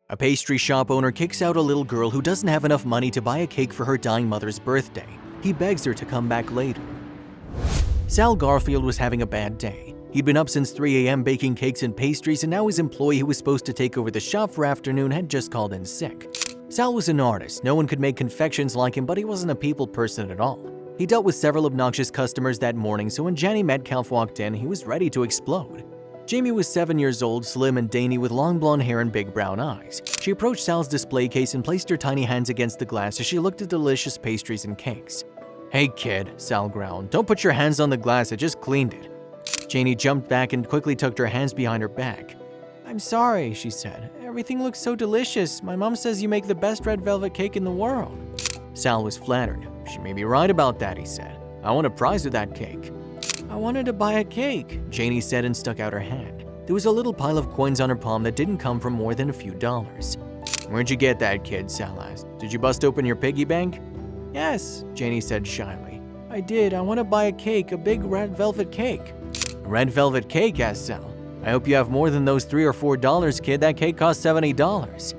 A pastry shop owner kicks out a little girl who doesn't have enough money to buy a cake for her dying mother's birthday. He begs her to come back later. Sal Garfield was having a bad day. He'd been up since 3 a.m. baking cakes and pastries, and now his employee who was supposed to take over the shop for afternoon had just called in sick. Sal was an artist. No one could make confections like him, but he wasn't a people person at all. He dealt with several obnoxious customers that morning, so when Jenny Metcalf walked in, he was ready to explode. Jamie was 7 years old, slim and dainty with long blonde hair and big brown eyes. She approached Sal's display case and placed her tiny hands against the glass as she looked at the delicious pastries and cakes. "Hey kid," Sal growled, "don't put your hands on the glass, I just cleaned it." Janie jumped back and quickly tucked her hands behind her back. "I'm sorry," she said. "Everything looks so delicious. My mom says you make the best red velvet cake in the world." Sal was flattered. "She may be right about that," he said. "I want a prize with that cake." "I wanted to buy a cake," Janie said and stuck out her hand. There was a little pile of coins on her palm that didn't come from more than a few dollars. "Where'd you get that, kid?" Sal asked. "Did you bust open your piggy bank?" "Yes," Janie said shyly. "I did. I want to buy a cake, a big red velvet cake." "A red velvet cake?" asked Sal. "I hope you have more than those $3 or $4, kid. That cake cost $70.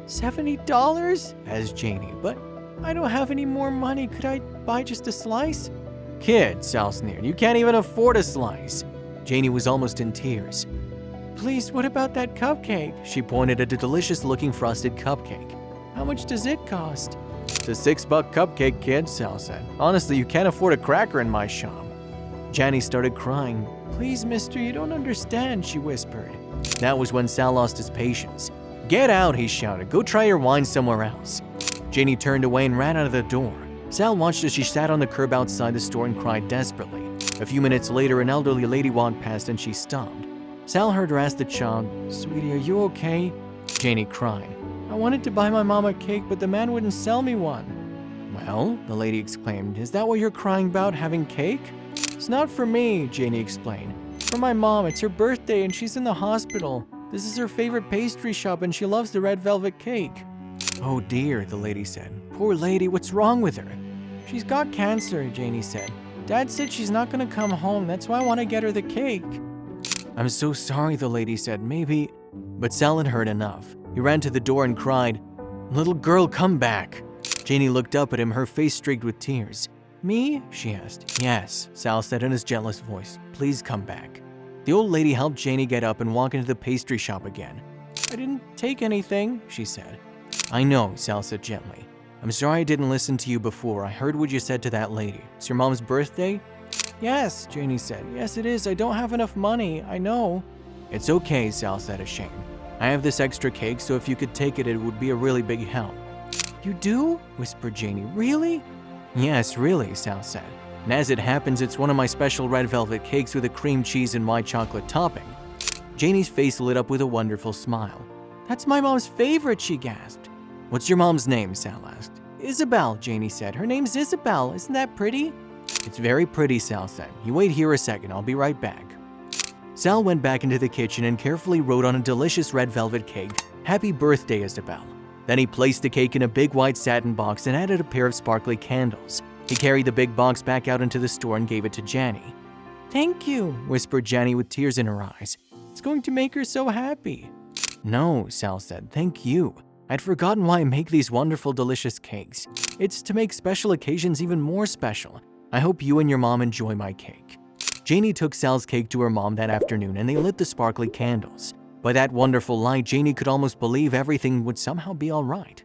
$70? asked Janie. "But I don't have any more money. Could I buy just a slice?" "Kid," Sal sneered, "you can't even afford a slice." Janie was almost in tears. "Please, what about that cupcake?" She pointed at a delicious-looking frosted cupcake. "How much does it cost?" "It's a $6 cupcake, kid," Sal said. "Honestly, you can't afford a cracker in my shop." Janie started crying. "Please, mister, you don't understand," she whispered. That was when Sal lost his patience. "Get out," he shouted. "Go try your wine somewhere else." Janie turned away and ran out of the door. Sal watched as she sat on the curb outside the store and cried desperately. A few minutes later, an elderly lady walked past and she stopped. Sal heard her ask the child, "Sweetie, are you okay?" Janie cried. "I wanted to buy my mom a cake, but the man wouldn't sell me one." "Well," the lady exclaimed, "is that what you're crying about, having cake?" "It's not for me," Janie explained. "For my mom. It's her birthday and she's in the hospital. This is her favorite pastry shop and she loves the red velvet cake." "Oh dear," the lady said. "Poor lady, what's wrong with her?" "She's got cancer," Janie said. "Dad said she's not going to come home. That's why I want to get her the cake." "I'm so sorry," the lady said. "Maybe—" But Sal had heard enough. He ran to the door and cried, "Little girl, come back." Janie looked up at him, her face streaked with tears. "Me?" she asked. "Yes," Sal said in his gentlest voice. "Please come back." The old lady helped Janie get up and walk into the pastry shop again. "I didn't take anything," she said. "I know," Sal said gently. "I'm sorry I didn't listen to you before. I heard what you said to that lady. It's your mom's birthday?" "Yes," Janie said. "Yes, it is. I don't have enough money. I know." "It's okay," Sal said, ashamed. "I have this extra cake, so if you could take it, it would be a really big help." "You do?" whispered Janie. "Really?" "Yes, really," Sal said. "And as it happens, it's one of my special red velvet cakes with a cream cheese and white chocolate topping." Janie's face lit up with a wonderful smile. "That's my mom's favorite," she gasped. "What's your mom's name?" Sal asked. "Isabel," Janie said. "Her name's Isabel. Isn't that pretty?" "It's very pretty," Sal said. "You wait here a second. I'll be right back." Sal went back into the kitchen and carefully wrote on a delicious red velvet cake, "Happy birthday, Isabel." Then he placed the cake in a big white satin box and added a pair of sparkly candles. He carried the big box back out into the store and gave it to Janie. "Thank you," whispered Janie with tears in her eyes. "It's going to make her so happy." "No," Sal said. "Thank you. I'd forgotten why I make these wonderful, delicious cakes. It's to make special occasions even more special. I hope you and your mom enjoy my cake." Janie took Sal's cake to her mom that afternoon and they lit the sparkly candles. By that wonderful light, Janie could almost believe everything would somehow be all right.